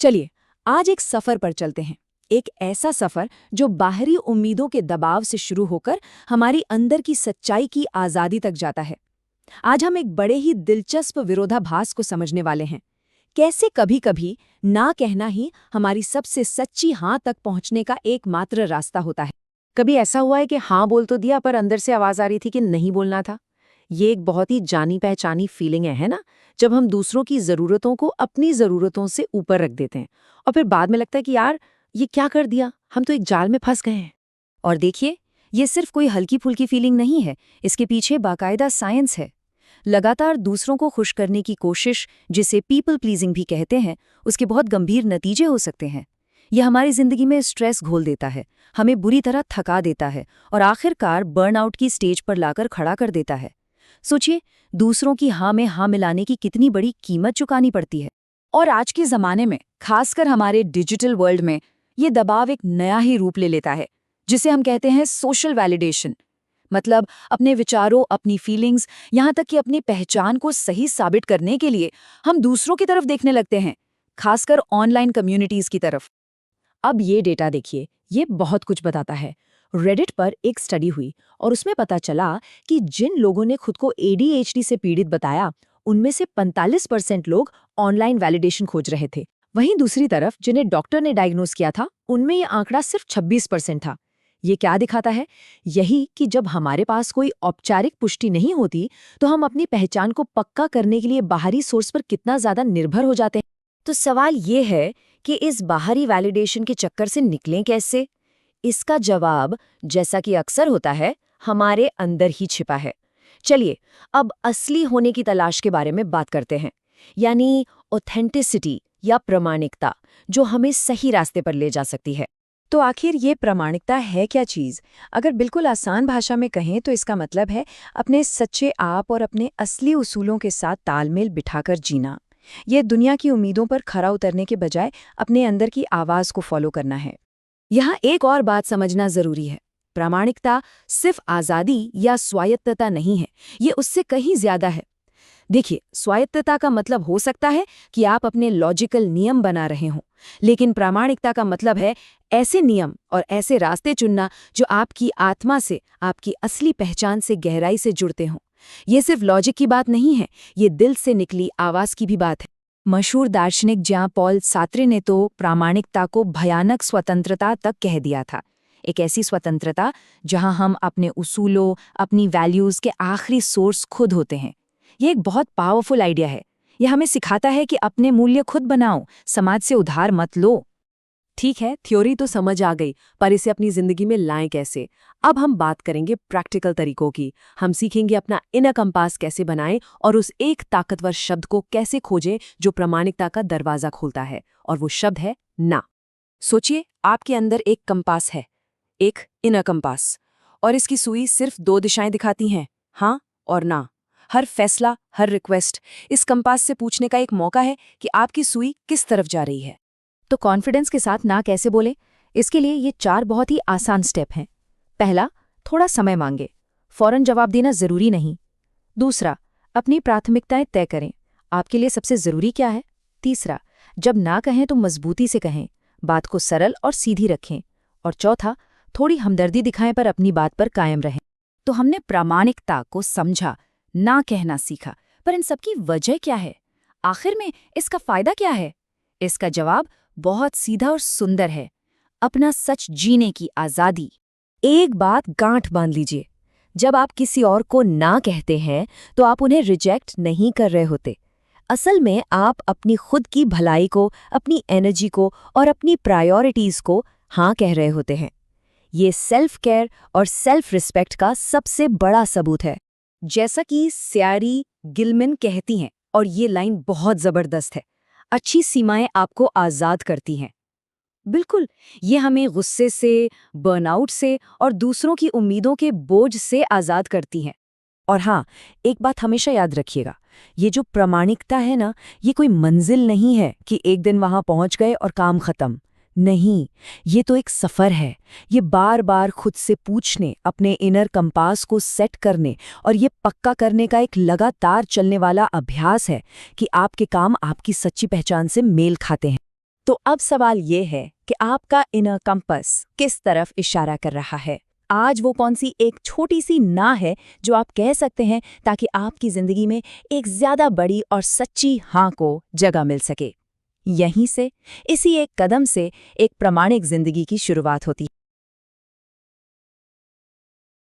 चलिए, आज एक सफर पर चलते हैं। एक ऐसा सफर जो बाहरी उम्मीदों के दबाव से शुरू होकर हमारी अंदर की सच्चाई की आज़ादी तक जाता है। आज हम एक बड़े ही दिलचस्प विरोधाभास को समझने वाले हैं। कैसे कभी-कभी ना कहना ही हमारी सबसे सच्ची हाँ तक पहुंचने का एकमात्र रास्ता होता है। कभी ऐसा हुआ है कि हाँ बोल तो दिया पर अंदर से आवाज आ रही थी कि नहीं बोलना था। ये एक बहुत ही जानी पहचानी फीलिंग है ना? जब हम दूसरों की जरूरतों को अपनी जरूरतों से ऊपर रख देते हैं और फिर बाद में लगता है कि यार ये क्या कर दिया, हम तो एक जाल में फंस गए हैं। और देखिए, ये सिर्फ कोई हल्की-फुल्की फीलिंग नहीं है, इसके पीछे बाकायदा साइंस है। लगातार दूसरों को खुश करने की कोशिश, जिसे पीपल प्लीजिंग भी कहते हैं, उसके बहुत गंभीर नतीजे हो सकते हैं। यह हमारी जिंदगी में स्ट्रेस घोल देता है, हमें बुरी तरह थका देता है और आखिरकार बर्नआउट की स्टेज पर लाकर खड़ा कर देता है। सोचिए, दूसरों की हाँ में हाँ मिलाने की कितनी बड़ी कीमत चुकानी पड़ती है। और आज के ज़माने में, खासकर हमारे डिजिटल वर्ल्ड में, ये दबाव एक नया ही रूप ले लेता है, जिसे हम कहते हैं सोशल वैलिडेशन। मतलब अपने विचारों, अपनी फीलिंग्स, यहाँ तक कि अपनी पहचान को सही साबित करने के लिए हम दूसरों की तरफ देखने लगते हैं, खासकर ऑनलाइन कम्युनिटीज़ की तरफ। अब ये डेटा देखिए, ये बहुत कुछ बताता है। रेडिट पर एक स्टडी हुई और उसमें पता चला कि जिन लोगों ने खुद को ADHD से पीड़ित बताया, उनमें से 45% लोग ऑनलाइन वैलिडेशन खोज रहे थे। वहीं दूसरी तरफ जिन्हें डॉक्टर ने डायग्नोज किया था, उनमें ये आंकड़ा सिर्फ 26% था। ये क्या दिखाता है? यही कि जब हमारे पास कोई औपचारिक पुष्टि नहीं होती, तो हम अपनी पहचान को पक्का करने के लिए बाहरी सोर्स पर कितना ज्यादा निर्भर हो जाते हैं। तो सवाल ये है कि इस बाहरी वैलिडेशन के चक्कर से निकलें कैसे? इसका जवाब, जैसा कि अक्सर होता है, हमारे अंदर ही छिपा है। चलिए, अब असली होने की तलाश के बारे में बात करते हैं, यानी ऑथेंटिसिटी या प्रामाणिकता, जो हमें सही रास्ते पर ले जा सकती है। तो आखिर ये प्रामाणिकता है क्या चीज़? अगर बिल्कुल आसान भाषा में कहें तो इसका मतलब है अपने सच्चे आप और अपने असली उसूलों के साथ तालमेल बिठाकर जीना। ये दुनिया की उम्मीदों पर खरा उतरने के बजाय अपने अंदर की आवाज़ को फॉलो करना है। यहाँ एक और बात समझना जरूरी है। प्रामाणिकता सिर्फ आज़ादी या स्वायत्तता नहीं है, ये उससे कहीं ज्यादा है। देखिए, स्वायत्तता का मतलब हो सकता है कि आप अपने लॉजिकल नियम बना रहे हों, लेकिन प्रामाणिकता का मतलब है ऐसे नियम और ऐसे रास्ते चुनना जो आपकी आत्मा से, आपकी असली पहचान से गहराई से जुड़ते हों। ये सिर्फ लॉजिक की बात नहीं है, ये दिल से निकली आवाज़ की भी बात है। मशहूर दार्शनिक जॉन पॉल सार्त्रे ने तो प्रामाणिकता को भयानक स्वतंत्रता तक कह दिया था। एक ऐसी स्वतंत्रता जहां हम अपने उसूलों, अपनी वैल्यूज़ के आखिरी सोर्स खुद होते हैं। ये एक बहुत पावरफुल आइडिया है। यह हमें सिखाता है कि अपने मूल्य खुद बनाओ, समाज से उधार मत लो। ठीक है, थ्योरी तो समझ आ गई, पर इसे अपनी जिंदगी में लाएं कैसे? अब हम बात करेंगे प्रैक्टिकल तरीकों की। हम सीखेंगे अपना इनर कंपास कैसे बनाएं और उस एक ताकतवर शब्द को कैसे खोजें जो प्रामाणिकता का दरवाजा खोलता है, और वो शब्द है ना। सोचिए, आपके अंदर एक कंपास है, एक इनर कंपास, और इसकी सुई सिर्फ 2 दिशाएं दिखाती हैं, हाँ और ना। हर फैसला, हर रिक्वेस्ट इस कंपास से पूछने का एक मौका है कि आपकी सुई किस तरफ जा रही है। तो कॉन्फिडेंस के साथ ना कैसे बोले? इसके लिए ये 4 बहुत ही आसान स्टेप हैं। पहला, थोड़ा समय मांगे, फौरन जवाब देना जरूरी नहीं। दूसरा, अपनी प्राथमिकताएं तय करें, आपके लिए सबसे जरूरी क्या है। तीसरा, जब ना कहें तो मजबूती से कहें, बात को सरल और सीधी रखें। और चौथा, थोड़ी हमदर्दी दिखाएं पर अपनी बात पर कायम रहें। तो हमने प्रामाणिकता को समझा, ना कहना सीखा, पर इन सबकी वजह क्या है? आखिर में इसका फायदा क्या है? इसका जवाब बहुत सीधा और सुंदर है, अपना सच जीने की आज़ादी। एक बात गांठ बांध लीजिए, जब आप किसी और को ना कहते हैं तो आप उन्हें रिजेक्ट नहीं कर रहे होते। असल में आप अपनी खुद की भलाई को, अपनी एनर्जी को और अपनी प्रायोरिटीज़ को हाँ कह रहे होते हैं। ये सेल्फ केयर और सेल्फ रिस्पेक्ट का सबसे बड़ा सबूत है। जैसा कि सैरी गिलमैन कहती हैं, और ये लाइन बहुत ज़बरदस्त है, अच्छी सीमाएं आपको आज़ाद करती हैं। बिल्कुल, ये हमें गुस्से से, बर्नआउट से और दूसरों की उम्मीदों के बोझ से आज़ाद करती हैं। और हाँ, एक बात हमेशा याद रखिएगा, ये जो प्रामाणिकता है ना, ये कोई मंजिल नहीं है कि एक दिन वहां पहुंच गए और काम खत्म। नहीं, ये तो एक सफ़र है। ये बार बार खुद से पूछने, अपने इनर कंपास को सेट करने और ये पक्का करने का एक लगातार चलने वाला अभ्यास है कि आपके काम आपकी सच्ची पहचान से मेल खाते हैं। तो अब सवाल ये है कि आपका इनर कंपास किस तरफ इशारा कर रहा है। आज वो कौन सी एक छोटी सी ना है जो आप कह सकते हैं ताकि आपकी जिंदगी में एक ज्यादा बड़ी और सच्ची हाँ को जगह मिल सके। यहीं से, इसी एक कदम से एक प्रामाणिक जिंदगी की शुरुआत होती है।